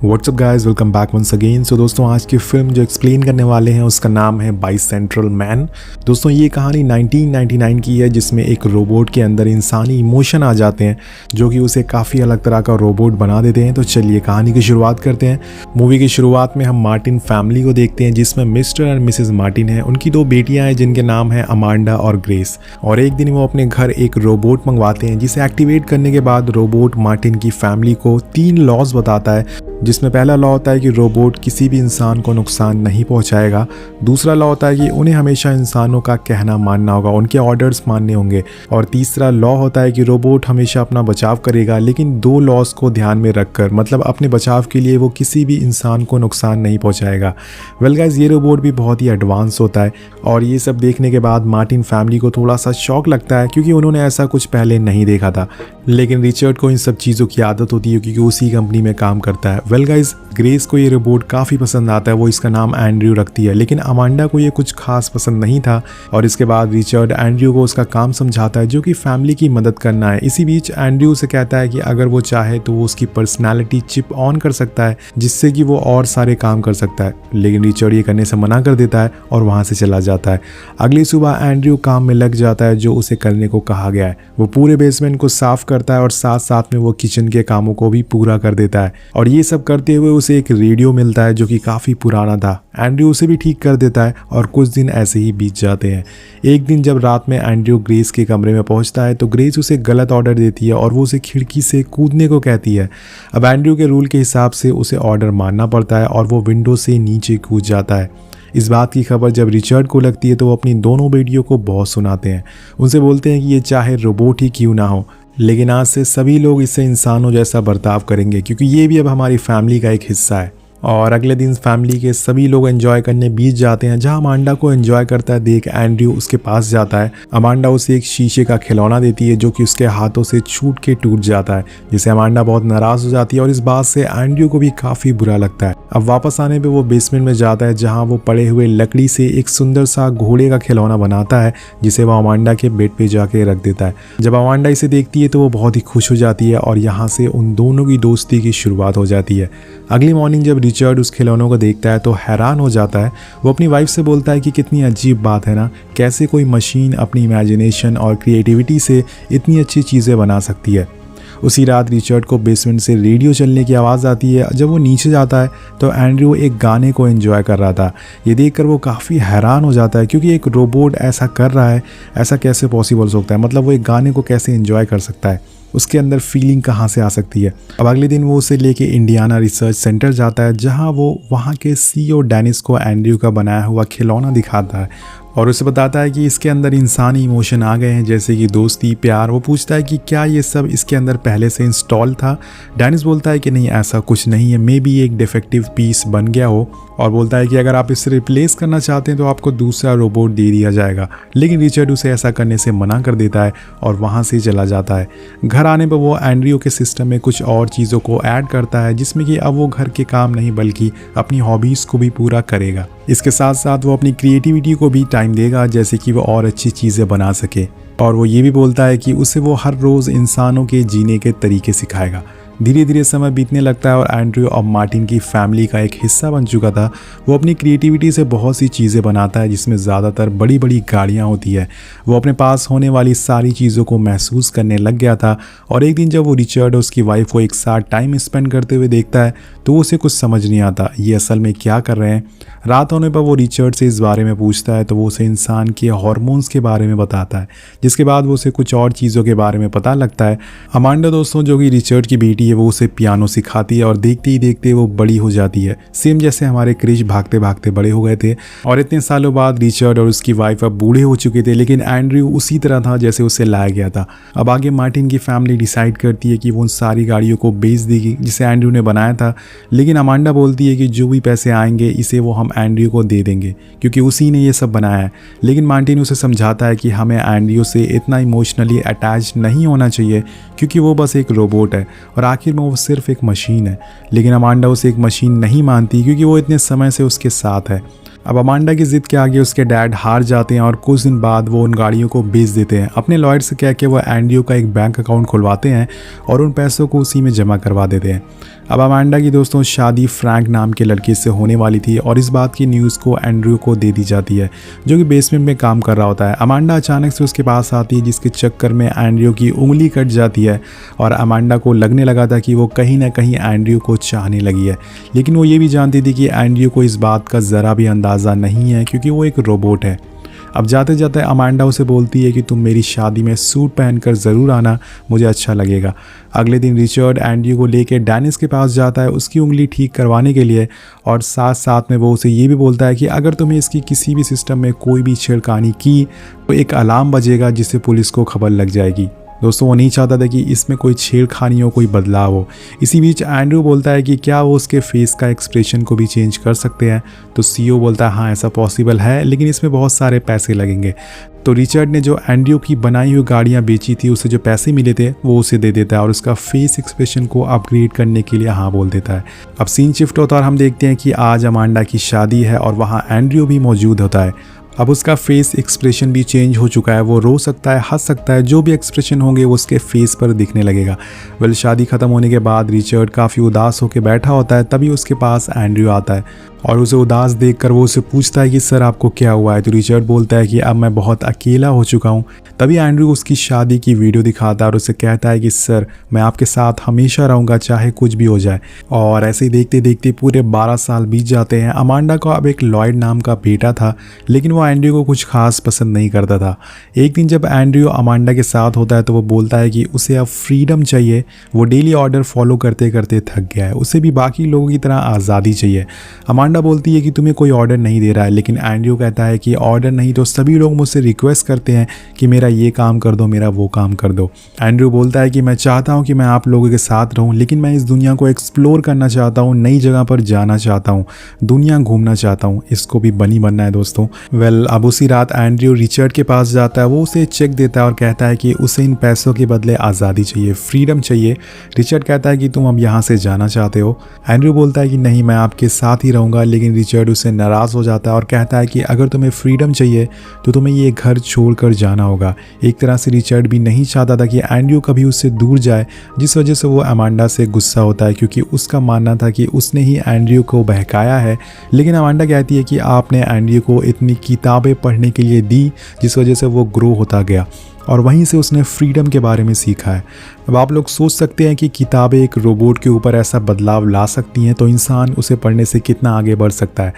WhatsApp guys, welcome back once again. So दोस्तों, आज की फिल्म जो एक्सप्लेन करने वाले हैं उसका नाम है बाइसेंट्रल मैन। दोस्तों, ये कहानी 1999 की है जिसमें एक रोबोट के अंदर इंसानी इमोशन आ जाते हैं जो कि उसे काफ़ी अलग तरह का रोबोट बना देते हैं। तो चलिए कहानी की शुरुआत करते हैं। मूवी की शुरुआत में हम मार्टिन फैमिली को देखते हैं जिसमें मिस्टर एंड मिसेस मार्टिन है। उनकी दो बेटियाँ हैं जिनके नाम है अमांडा और ग्रेस। और एक दिन वो अपने घर एक रोबोट मंगवाते हैं जिसे एक्टिवेट करने के बाद रोबोट मार्टिन की फैमिली को 3 लॉज बताता है, जिसमें पहला लॉ होता है कि रोबोट किसी भी इंसान को नुकसान नहीं पहुंचाएगा। दूसरा लॉ होता है कि उन्हें हमेशा इंसानों का कहना मानना होगा, उनके ऑर्डर्स मानने होंगे। और तीसरा लॉ होता है कि रोबोट हमेशा अपना बचाव करेगा, लेकिन 2 लॉज को ध्यान में रखकर, मतलब अपने बचाव के लिए वो किसी भी इंसान को नुकसान नहीं पहुंचाएगा। वेल गाइस, ये रोबोट भी बहुत ही एडवांस होता है। और ये सब देखने के बाद मार्टिन फैमिली को थोड़ा सा शॉक लगता है क्योंकि उन्होंने ऐसा कुछ पहले नहीं देखा था। लेकिन रिचर्ड को इन सब चीज़ों की आदत होती है क्योंकि उसी कंपनी में काम करता है। वेल गाइस, ग्रेस को ये रोबोट काफ़ी पसंद आता है, वो इसका नाम एंड्रयू रखती है। लेकिन अमांडा को ये कुछ खास पसंद नहीं था। और इसके बाद रिचर्ड एंड्रयू को उसका काम समझाता है जो कि फैमिली की मदद करना है। इसी बीच एंड्रयू से कहता है कि अगर वो चाहे तो वो उसकी पर्सनैलिटी चिप ऑन कर सकता है जिससे कि वो और सारे काम कर सकता है। लेकिन रिचर्ड ये करने से मना कर देता है और वहाँ से चला जाता है। अगली सुबह एंड्रयू काम में लग जाता है जो उसे करने को कहा गया है। वो पूरे बेसमेंट को साफ करता है और साथ साथ में वो किचन के कामों को भी पूरा कर देता है। और ये सब करते हुए उसे एक रेडियो मिलता है जो कि काफ़ी पुराना था। एंड्रयू उसे भी ठीक कर देता है और कुछ दिन ऐसे ही बीत जाते हैं। एक दिन जब रात में एंड्रयू ग्रेस के कमरे में पहुंचता है तो ग्रेस उसे गलत ऑर्डर देती है और वो उसे खिड़की से कूदने को कहती है। अब एंड्रयू के रूल के हिसाब से उसे ऑर्डर मानना पड़ता है और वो विंडो से नीचे कूद जाता है। इस बात की खबर जब रिचर्ड को लगती है तो वो अपनी दोनों बेटियों को बहुत सुनाते हैं। उनसे बोलते हैं कि ये चाहे रोबोट ही क्यों ना हो, लेकिन आज से सभी लोग इससे इंसानों जैसा बर्ताव करेंगे क्योंकि ये भी अब हमारी फैमिली का एक हिस्सा है। और अगले दिन फैमिली के सभी लोग एंजॉय करने बीच जाते हैं। जहां अमांडा को एंजॉय करता है देख एंड्रयू उसके पास जाता है। अमांडा उसे एक शीशे का खिलौना देती है जो कि उसके हाथों से छूट के टूट जाता है, जिससे अमांडा बहुत नाराज हो जाती है और इस बात से एंड्रयू को भी काफ़ी बुरा लगता है। अब वापस आने पर वो बेसमेंट में जाता है जहाँ वो पड़े हुए लकड़ी से एक सुंदर सा घोड़े का खिलौना बनाता है जिसे वो अमांडा के बेड पे जाके रख देता है। जब अमांडा इसे देखती है तो वो बहुत ही खुश हो जाती है और यहाँ से उन दोनों की दोस्ती की शुरुआत हो जाती है। अगली मॉर्निंग जब रिचर्ड उस खिलौनों को देखता है तो हैरान हो जाता है। वो अपनी वाइफ से बोलता है कि कितनी अजीब बात है ना, कैसे कोई मशीन अपनी इमेजिनेशन और क्रिएटिविटी से इतनी अच्छी चीज़ें बना सकती है। उसी रात रिचर्ड को बेसमेंट से रेडियो चलने की आवाज़ आती है। जब वो नीचे जाता है तो एंड्रयू एक गाने को एंजॉय कर रहा था। ये देखकर वो काफ़ी हैरान हो जाता है क्योंकि एक रोबोट ऐसा कर रहा है, ऐसा कैसे पॉसिबल हो सकता है, मतलब वो एक गाने को कैसे एंजॉय कर सकता है, उसके अंदर फीलिंग कहाँ से आ सकती है। अब अगले दिन वो उसे लेके इंडियाना रिसर्च सेंटर जाता है जहाँ वो वहाँ के CEO डेनिस को एंड्रयू का बनाया हुआ खिलौना दिखाता है और उसे बताता है कि इसके अंदर इंसानी इमोशन आ गए हैं जैसे कि दोस्ती, प्यार। वो पूछता है कि क्या ये सब इसके अंदर पहले से इंस्टॉल था। डेनिस बोलता है कि नहीं, ऐसा कुछ नहीं है, मे बी एक डिफेक्टिव पीस बन गया हो। और बोलता है कि अगर आप इसे रिप्लेस करना चाहते हैं तो आपको दूसरा रोबोट दे दिया जाएगा। लेकिन रिचर्ड उसे ऐसा करने से मना कर देता है और वहाँ से चला जाता है। घर आने पर वो एंड्रयू के सिस्टम में कुछ और चीज़ों को ऐड करता है जिसमें कि अब वो घर के काम नहीं बल्कि अपनी हॉबीज़ को भी पूरा करेगा। इसके साथ साथ वो अपनी क्रिएटिविटी को भी टाइम देगा जैसे कि वो और अच्छी चीज़ें बना सके। और वो ये भी बोलता है कि उसे वो हर रोज़ इंसानों के जीने के तरीके सिखाएगा। धीरे धीरे समय बीतने लगता है और एंड्रयू अब मार्टिन की फैमिली का एक हिस्सा बन चुका था। वो अपनी क्रिएटिविटी से बहुत सी चीज़ें बनाता है जिसमें ज़्यादातर बड़ी बड़ी गाड़ियाँ होती है। वो अपने पास होने वाली सारी चीज़ों को महसूस करने लग गया था। और एक दिन जब वो रिचर्ड और उसकी वाइफ को एक साथ टाइम स्पेंड करते हुए देखता है तो उसे कुछ समझ नहीं आता ये असल में क्या कर रहे हैं। रात होने पर वो रिचर्ड से इस बारे में पूछता है तो वो उसे इंसान के हार्मोन्स के बारे में बताता है, जिसके बाद वो उसे कुछ और चीज़ों के बारे में पता लगता है। अमांडा दोस्तों, जो कि रिचर्ड की बेटी है, वो उसे पियानो सिखाती है और देखते ही देखते वो बड़ी हो जाती है, सेम जैसे हमारे क्रिश भागते भागते बड़े हो गए थे। और इतने सालों बाद रिचर्ड और उसकी वाइफ अब बूढ़े हो चुके थे, लेकिन एंड्रयू उसी तरह था जैसे उसे लाया गया था। अब आगे मार्टिन की फैमिली डिसाइड करती है कि वो उन सारी गाड़ियों को बेच देगी जिसे एंड्रयू ने बनाया था। लेकिन अमांडा बोलती है कि जो भी पैसे आएंगे इसे वो हम एंड्रयू को दे देंगे क्योंकि उसी ने ये सब बनाया है। लेकिन मार्टिन उसे समझाता है कि हमें एंड्रयू से इतना इमोशनली अटैच नहीं होना चाहिए क्योंकि वो बस एक रोबोट है और आखिर में वो सिर्फ एक मशीन है। लेकिन अमांडा उसे एक मशीन नहीं मानती क्योंकि वो इतने समय से उसके साथ है। अब अमांडा की जिद के आगे उसके डैड हार जाते हैं और कुछ दिन बाद वो उन गाड़ियों को बेच देते हैं। अपने लॉयर से कह के वो एंड्रयू का एक बैंक अकाउंट खुलवाते हैं और उन पैसों को उसी में जमा करवा देते हैं। अब अमांडा की दोस्तों शादी फ्रैंक नाम के लड़के से होने वाली थी और इस बात की न्यूज़ को एंड्रयू को दे दी जाती है, जो कि बेसमेंट में काम कर रहा होता है। अमांडा अचानक से उसके पास आती है, जिसके चक्कर में एंड्रयू की उंगली कट जाती है और अमांडा को लगने लगा था कि वो कहीं ना कहीं एंड्रयू को चाहने लगी है, लेकिन वो ये भी जानती थी कि एंड्रयू को इस बात का ज़रा भी अंदाज़ा नहीं है क्योंकि वो एक रोबोट है। अब जाते जाते अमांडा उसे बोलती है कि तुम मेरी शादी में सूट पहनकर ज़रूर आना, मुझे अच्छा लगेगा। अगले दिन रिचर्ड एंड्रयू को लेकर डेनिस के पास जाता है उसकी उंगली ठीक करवाने के लिए, और साथ साथ में वो उसे ये भी बोलता है कि अगर तुम्हें इसकी किसी भी सिस्टम में कोई भी छेड़खानी की तो एक अलार्म बजेगा जिससे पुलिस को खबर लग जाएगी। दोस्तों वो नहीं चाहता था कि इसमें कोई छेड़खानी हो, कोई बदलाव हो। इसी बीच एंड्रयू बोलता है कि क्या वो उसके फेस का एक्सप्रेशन को भी चेंज कर सकते हैं, तो सीईओ बोलता है हाँ ऐसा पॉसिबल है, लेकिन इसमें बहुत सारे पैसे लगेंगे। तो रिचर्ड ने जो एंड्रयू की बनाई हुई गाड़ियाँ बेची थी उसे जो पैसे मिले थे वो उसे दे देता है और उसका फेस एक्सप्रेशन को अपग्रेड करने के लिए हाँ बोल देता है। अब सीन शिफ्ट होता है और हम देखते हैं कि आज अमांडा की शादी है और वहाँ एंड्रयू भी मौजूद होता है। अब उसका फेस एक्सप्रेशन भी चेंज हो चुका है, वो रो सकता है, हंस सकता है, जो भी एक्सप्रेशन होंगे वो उसके फेस पर दिखने लगेगा। वेल शादी ख़त्म होने के बाद रिचर्ड काफ़ी उदास होकर बैठा होता है, तभी उसके पास एंड्रयू आता है और उसे उदास देखकर वो उसे पूछता है कि सर आपको क्या हुआ है। तो रिचर्ड बोलता है कि अब मैं बहुत अकेला हो चुका हूँ। तभी एंड्रयू उसकी शादी की वीडियो दिखाता है और उसे कहता है कि सर मैं आपके साथ हमेशा रहूँगा चाहे कुछ भी हो जाए। और ऐसे ही देखते देखते पूरे 12 साल बीत जाते हैं। अमांडा का अब एक लॉयड नाम का बेटा था, लेकिन वो एंड्रयू को कुछ खास पसंद नहीं करता था। एक दिन जब एंड्रयू अमांडा के साथ होता है तो वो बोलता है कि उसे अब फ्रीडम चाहिए, वो डेली ऑर्डर फॉलो करते करते थक गया है, उसे भी बाकी लोगों की तरह आज़ादी चाहिए। अमांडा बोलती है कि तुम्हें कोई ऑर्डर नहीं दे रहा है, लेकिन एंड्रयू कहता है कि ऑर्डर नहीं तो सभी लोग मुझसे रिक्वेस्ट करते हैं कि मेरा ये काम कर दो, मेरा वो काम कर दो। एंड्रयू बोलता है कि मैं चाहता हूँ कि मैं आप लोगों के साथ रहूँ, लेकिन मैं इस दुनिया को एक्सप्लोर करना चाहता हूँ, नई जगह पर जाना चाहता हूँ, दुनिया घूमना चाहता हूँ, इसको भी बनी बनना है दोस्तों। वेल अब उसी रात एंड्रयू रिचर्ड के पास जाता है, वो उसे चेक देता है और कहता है कि उसे इन पैसों के बदले आज़ादी चाहिए, फ्रीडम चाहिए। रिचर्ड कहता है कि तुम अब यहाँ से जाना चाहते हो। एंड्रयू बोलता है कि नहीं मैं आपके साथ ही रहूँगा, लेकिन रिचर्ड उससे नाराज़ हो जाता है और कहता है कि अगर तुम्हें फ्रीडम चाहिए तो तुम्हें ये घर छोड़कर जाना होगा। एक तरह से रिचर्ड भी नहीं चाहता था कि एंड्रयू कभी उससे दूर जाए, जिस वजह से वो अमांडा से गुस्सा होता है क्योंकि उसका मानना था कि उसने ही एंड्रयू को बहकाया है। लेकिन अमांडा कहती है कि आपने एंड्रयू को इतनी किताबें पढ़ने के लिए दी जिस वजह से वो ग्रो होता गया और वहीं से उसने फ्रीडम के बारे में सीखा है। अब आप लोग सोच सकते हैं कि किताबें एक रोबोट के ऊपर ऐसा बदलाव ला सकती हैं, तो इंसान उसे पढ़ने से कितना आगे बढ़ सकता है।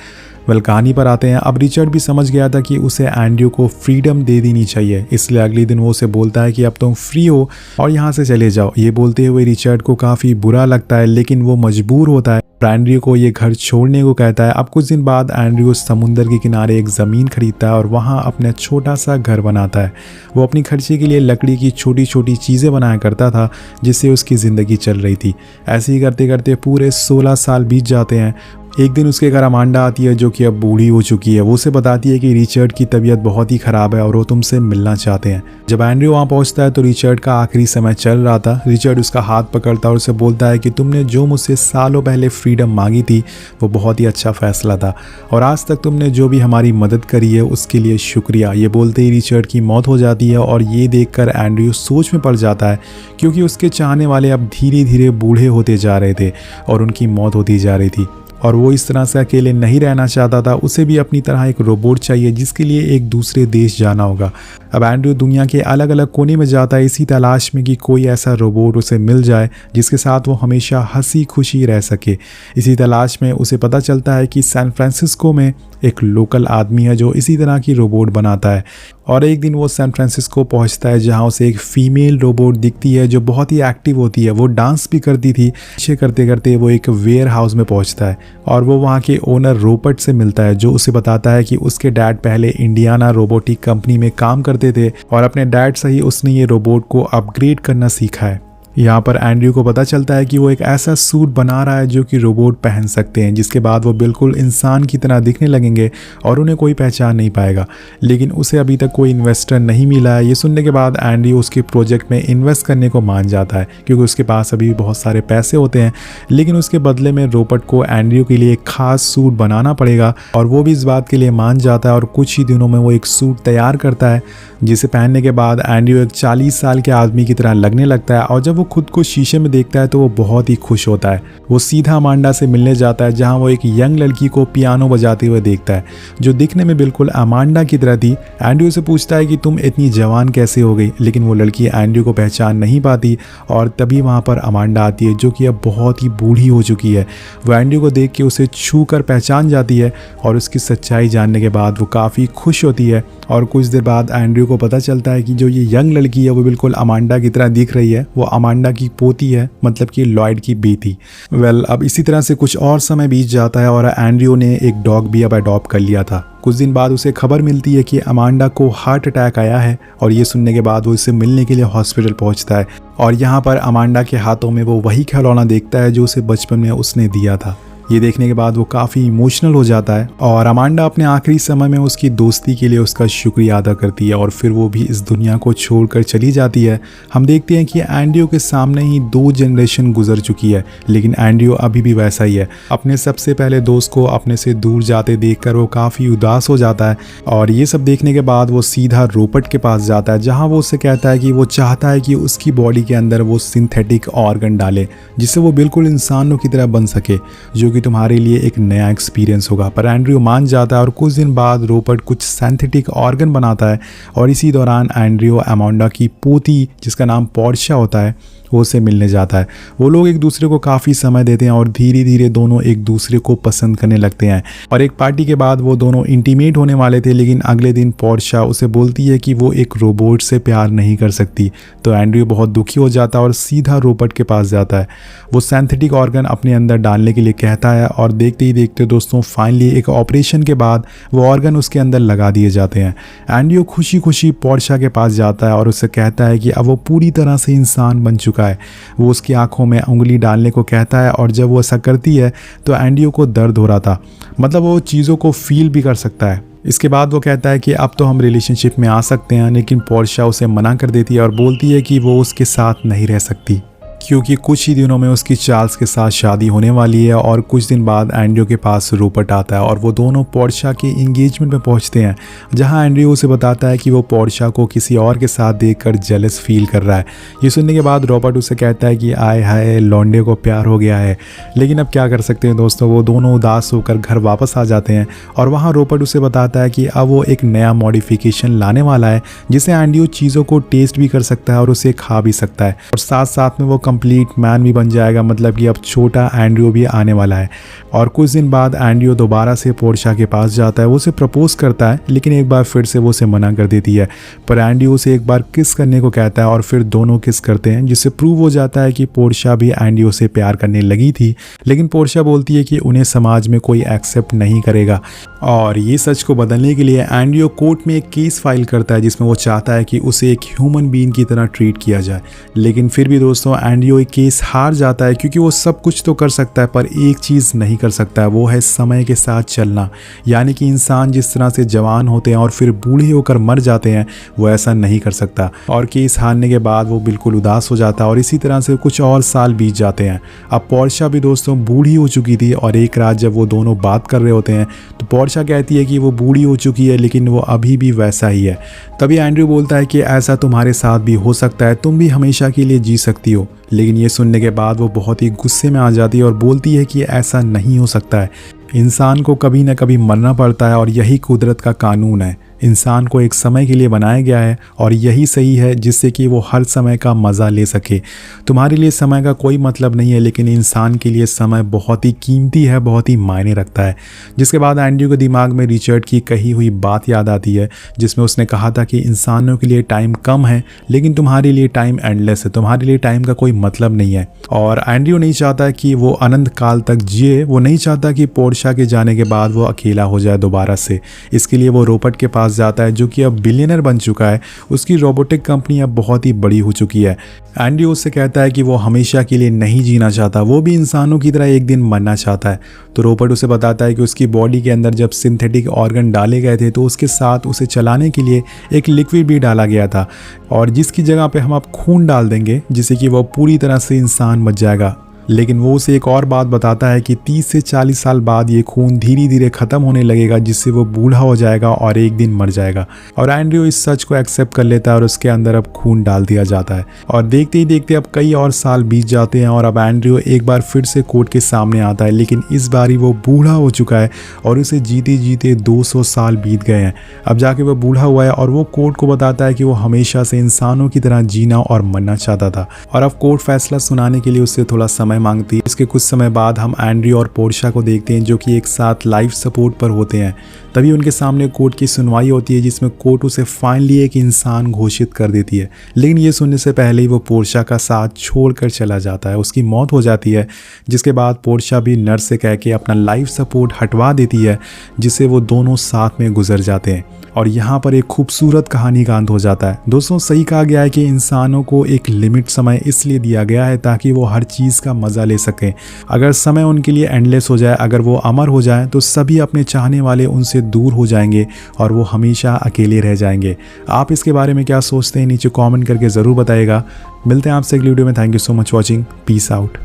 वेल कहानी पर आते हैं। अब रिचर्ड भी समझ गया था कि उसे एंड्रयू को फ्रीडम दे देनी चाहिए, इसलिए अगले दिन वो उसे बोलता है कि अब तुम फ्री हो और यहाँ से चले जाओ। ये बोलते हुए रिचर्ड को काफ़ी बुरा लगता है, लेकिन वो मजबूर होता है, एंड्रयू को ये घर छोड़ने को कहता है। अब कुछ दिन बाद एंड्रयू समुंदर के किनारे एक ज़मीन खरीदता है और वहाँ अपना छोटा सा घर बनाता है। वो अपनी खर्चे के लिए लकड़ी की छोटी छोटी चीज़ें बनाया करता था, जिससे उसकी ज़िंदगी चल रही थी। ऐसे ही करते करते पूरे 16 साल बीत जाते हैं। एक दिन उसके घर अमांडा आती है, जो कि अब बूढ़ी हो चुकी है। वो उसे बताती है कि रिचर्ड की तबीयत बहुत ही ख़राब है और वो तुमसे मिलना चाहते हैं। जब एंड्रयू वहाँ पहुँचता है तो रिचर्ड का आखिरी समय चल रहा था। रिचर्ड उसका हाथ पकड़ता है और उसे बोलता है कि तुमने जो मुझसे सालों पहले फ्रीडम मांगी थी वो बहुत ही अच्छा फैसला था, और आज तक तुमने जो भी हमारी मदद करी है उसके लिए शुक्रिया। ये बोलते ही रिचर्ड की मौत हो जाती है और ये देखकर एंड्रयू सोच में पड़ जाता है, क्योंकि उसके चाहने वाले अब धीरे धीरे बूढ़े होते जा रहे थे और उनकी मौत होती जा रही थी, और वो इस तरह से अकेले नहीं रहना चाहता था। उसे भी अपनी तरह एक रोबोट चाहिए जिसके लिए एक दूसरे देश जाना होगा। अब एंड्रयू दुनिया के अलग अलग कोने में जाता है इसी तलाश में कि कोई ऐसा रोबोट उसे मिल जाए जिसके साथ वो हमेशा हंसी खुशी रह सके। इसी तलाश में उसे पता चलता है कि सैन फ्रांसिस्को में एक लोकल आदमी है जो इसी तरह की रोबोट बनाता है, और एक दिन वो सैन फ्रांसिस्को पहुंचता है जहां उसे एक फीमेल रोबोट दिखती है जो बहुत ही एक्टिव होती है। वो डांस भी करती थी। पीछे करते करते वो एक वेयर हाउस में पहुंचता है और वो वहां के ओनर रोबोट से मिलता है, जो उसे बताता है कि उसके डैड पहले इंडियाना रोबोटिक कंपनी में काम करते थे और अपने डैड से ही उसने ये रोबोट को अपग्रेड करना सीखा है। यहाँ पर एंड्रयू को पता चलता है कि वो एक ऐसा सूट बना रहा है जो कि रोबोट पहन सकते हैं, जिसके बाद वो बिल्कुल इंसान की तरह दिखने लगेंगे और उन्हें कोई पहचान नहीं पाएगा। लेकिन उसे अभी तक कोई इन्वेस्टर नहीं मिला है। ये सुनने के बाद एंड्रयू उसके प्रोजेक्ट में इन्वेस्ट करने को मान जाता है, क्योंकि उसके पास अभी भी बहुत सारे पैसे होते हैं। लेकिन उसके बदले में रोबोट को एंड्रयू के लिए एक खास सूट बनाना पड़ेगा, और वो भी इस बात के लिए मान जाता है और कुछ ही दिनों में वो एक सूट तैयार करता है, जिसे पहनने के बाद एंड्रयू एक 40 साल के आदमी की तरह लगने लगता है। और जब वो खुद को शीशे में देखता है तो वो बहुत ही खुश होता है। वो सीधा अमांडा से मिलने जाता है, जहां वो एक यंग लड़की को पियानो बजाते हुए देखता है, जो दिखने में बिल्कुल अमांडा की तरह थी। एंड्रयू से पूछता है कि तुम इतनी जवान कैसे हो गई, लेकिन वो लड़की एंड्रयू को पहचान नहीं पाती। और तभी वहाँ पर अमांडा आती है, जो कि अब बहुत ही बूढ़ी हो चुकी है। वो एंड्रयू को देख के उसे छू कर पहचान जाती है, और उसकी सच्चाई जानने के बाद वो काफ़ी खुश होती है। और कुछ देर बाद एंड्रयू को पता चलता है कि जो ये यंग लड़की है वो बिल्कुल अमांडा की तरह दिख रही है। वो अमांडा की पोती है, मतलब कि लॉयड की बेटी। अब इसी तरह से कुछ और समय बीत जाता है और एंड्रयू ने एक डॉग भी अब अडॉप्ट कर लिया था। कुछ दिन बाद उसे खबर मिलती है कि अमांडा को हार्ट अटैक आया है, और ये सुनने के बाद वो इससे मिलने के लिए हॉस्पिटल पहुंचता है। और यहाँ पर अमांडा के हाथों में वो वही खिलौना देखता है जो उसे बचपन में उसने दिया था। ये देखने के बाद वो काफ़ी इमोशनल हो जाता है, और अमांडा अपने आखिरी समय में उसकी दोस्ती के लिए उसका शुक्रिया अदा करती है, और फिर वो भी इस दुनिया को छोड़कर चली जाती है। हम देखते हैं कि एंड्रयू के सामने ही 2 जनरेशन गुजर चुकी है, लेकिन एंड्रयू अभी भी वैसा ही है। अपने सबसे पहले दोस्त को अपने से दूर जाते देखकर वो काफ़ी उदास हो जाता है, और ये सब देखने के बाद वो सीधा रोबोट के पास जाता है, जहाँ वो उससे कहता है कि वो चाहता है कि उसकी बॉडी के अंदर वो सिंथेटिक ऑर्गन डाले, जिससे वो बिल्कुल इंसानों की तरह बन सके, जो कि तुम्हारे लिए एक नया एक्सपीरियंस होगा। पर एंड्रयू मान जाता है, और कुछ दिन बाद रोबोट कुछ सिंथेटिक ऑर्गन बनाता है। और इसी दौरान एंड्रयू अमांडा की पोती, जिसका नाम पोर्शिया होता है, वो उसे मिलने जाता है। वो लोग एक दूसरे को काफ़ी समय देते हैं, और धीरे धीरे दोनों एक दूसरे को पसंद करने लगते हैं। और एक पार्टी के बाद वो दोनों इंटीमेट होने वाले थे, लेकिन अगले दिन पोर्शिया उसे बोलती है कि वो एक रोबोट से प्यार नहीं कर सकती। तो एंड्रयू बहुत दुखी हो जाता है और सीधा रोबोट के पास जाता है। वो सिंथेटिक ऑर्गन अपने अंदर डालने के लिए कहता है, और देखते ही देखते दोस्तों फाइनली एक ऑपरेशन के बाद वो ऑर्गन उसके अंदर लगा दिए जाते हैं। एंड्रयू खुशी खुशी पोर्शिया के पास जाता है और उससे कहता है कि अब वो पूरी तरह से इंसान बन चुका है। वो उसकी आंखों में उंगली डालने को कहता है, और जब वो ऐसा करती है तो एंड्रयू को दर्द हो रहा था, मतलब वो चीज़ों को फील भी कर सकता है। इसके बाद वो कहता है कि अब तो हम रिलेशनशिप में आ सकते हैं, लेकिन पोर्शिया उसे मना कर देती है और बोलती है कि वो उसके साथ नहीं रह सकती, क्योंकि कुछ ही दिनों में उसकी चार्ल्स के साथ शादी होने वाली है। और कुछ दिन बाद एंड्रयू के पास रोबोट आता है, और वो दोनों पोर्शिया के इंगेजमेंट में पहुंचते हैं, जहां एंड्रयू उसे बताता है कि वो पोर्शिया को किसी और के साथ देखकर जेलस फील कर रहा है। ये सुनने के बाद रोबोट उसे कहता है कि आय हाय लौंडे को प्यार हो गया है। लेकिन अब क्या कर सकते हैं दोस्तों, वो दोनों उदास होकर घर वापस आ जाते हैं, और वहाँ रोबोट उसे बताता है कि अब वो एक नया मॉडिफिकेशन लाने वाला है, जिससे एंड्रयू चीज़ों को टेस्ट भी कर सकता है और उसे खा भी सकता है, और साथ साथ में वो कंप्लीट मैन भी बन जाएगा। मतलब कि अब छोटा एंड्रयू भी आने वाला है। और कुछ दिन बाद एंड्रयू दोबारा से पोर्शिया के पास जाता है। वो उसे प्रपोज करता है, लेकिन एक बार फिर से वो उसे मना कर देती है। पर एंड्रयू उसे एक बार किस करने को कहता है, और फिर दोनों किस करते हैं, जिससे प्रूव हो जाता है कि पोर्शिया भी एंड्रयू से प्यार करने लगी थी। लेकिन पोर्शिया बोलती है कि उन्हें समाज में कोई एक्सेप्ट नहीं करेगा, और ये सच को बदलने के लिए एंड्रयू कोर्ट में एक केस फाइल करता है, जिसमें वो चाहता है कि उसे एक ह्यूमन बीइंग की तरह ट्रीट किया जाए। लेकिन फिर भी दोस्तों एंड्रयू एक केस हार जाता है, क्योंकि वो सब कुछ तो कर सकता है पर एक चीज़ नहीं कर सकता है, वो है समय के साथ चलना। यानी कि इंसान जिस तरह से जवान होते हैं और फिर बूढ़े होकर मर जाते हैं, वो ऐसा नहीं कर सकता। और केस हारने के बाद वो बिल्कुल उदास हो जाता है, और इसी तरह से कुछ और साल बीत जाते हैं। अब पोर्शिया भी दोस्तों बूढ़ी हो चुकी थी, और एक रात जब वो दोनों बात कर रहे होते हैं तो पोर्शिया कहती है कि वो बूढ़ी हो चुकी है, लेकिन वो अभी भी वैसा ही है। तभी एंड्रयू बोलता है कि ऐसा तुम्हारे साथ भी हो सकता है, तुम भी हमेशा के लिए जी सकती हो। लेकिन ये सुनने के बाद वो बहुत ही गुस्से में आ जाती है और बोलती है कि ऐसा नहीं हो सकता है। इंसान को कभी ना कभी मरना पड़ता है, और यही कुदरत का कानून है। इंसान को एक समय के लिए बनाया गया है, और यही सही है, जिससे कि वो हर समय का मज़ा ले सके। तुम्हारे लिए समय का कोई मतलब नहीं है, लेकिन इंसान के लिए समय बहुत ही कीमती है, बहुत ही मायने रखता है। जिसके बाद एंड्रयू के दिमाग में रिचर्ड की कही हुई बात याद आती है, जिसमें उसने कहा था कि इंसानों के लिए टाइम कम है, लेकिन तुम्हारे लिए टाइम एंडलेस है, तुम्हारे लिए टाइम का कोई मतलब नहीं है। और एंड्रयू नहीं चाहता कि वो अनंत काल तक जिए, वो नहीं चाहता कि पोर्शिया के जाने के बाद वो अकेला हो जाए दोबारा से। इसके लिए वो रोबोट के पास पास जाता है जो कि अब बिलियनर बन चुका है। उसकी रोबोटिक कंपनी अब बहुत ही बड़ी हो चुकी है। एंड्रयू उससे कहता है कि वो हमेशा के लिए नहीं जीना चाहता, वो भी इंसानों की तरह एक दिन मरना चाहता है। तो रोबोट उसे बताता है कि उसकी बॉडी के अंदर जब सिंथेटिक ऑर्गन डाले गए थे तो उसके साथ उसे चलाने के लिए एक लिक्विड भी डाला गया था, और जिसकी जगह पे हम अब खून डाल देंगे जिससे कि वो पूरी तरह से इंसान बच जाएगा। लेकिन वो उसे एक और बात बताता है कि 30 से 40 साल बाद ये खून धीरे धीरे ख़त्म होने लगेगा, जिससे वो बूढ़ा हो जाएगा और एक दिन मर जाएगा। और एंड्रयू इस सच को एक्सेप्ट कर लेता है और उसके अंदर अब खून डाल दिया जाता है। और देखते ही देखते अब कई और साल बीत जाते हैं और अब एंड्रयू एक बार फिर से कोर्ट के सामने आता है, लेकिन इस बारी वो बूढ़ा हो चुका है और उसे जीते जीते 200 साल बीत गए हैं। अब जाके वो बूढ़ा हुआ है और वो कोर्ट को बताता है कि वो हमेशा से इंसानों की तरह जीना और मरना चाहता था। और अब कोर्ट फैसला सुनाने के लिए उससे थोड़ा समय मांगती है। इसके कुछ समय बाद हम एंड्रयू और पोर्शिया को देखते हैं जो कि एक साथ लाइफ सपोर्ट पर होते हैं। तभी उनके सामने कोर्ट की सुनवाई होती है जिसमें कोर्ट उसे फाइनली एक इंसान घोषित कर देती है। लेकिन ये सुनने से पहले ही वो पोर्शिया का साथ छोड़कर चला जाता है, उसकी मौत हो जाती है। जिसके बाद पोर्शिया भी नर्स से कह के अपना लाइफ सपोर्ट हटवा देती है, जिससे वो दोनों साथ में गुजर जाते हैं। और यहाँ पर एक खूबसूरत कहानी का अंत हो जाता है। दोस्तों, सही कहा गया है कि इंसानों को एक लिमिट समय इसलिए दिया गया है ताकि वो हर चीज़ का मज़ा ले सकें। अगर समय उनके लिए एंडलेस हो जाए, अगर वो अमर हो जाए, तो सभी अपने चाहने वाले उनसे दूर हो जाएंगे और वो हमेशा अकेले रह जाएंगे। आप इसके बारे में क्या सोचते हैं नीचे कॉमेंट करके ज़रूर बताइएगा। मिलते हैं आपसे अगली वीडियो में। Thank you so much watching. Peace out.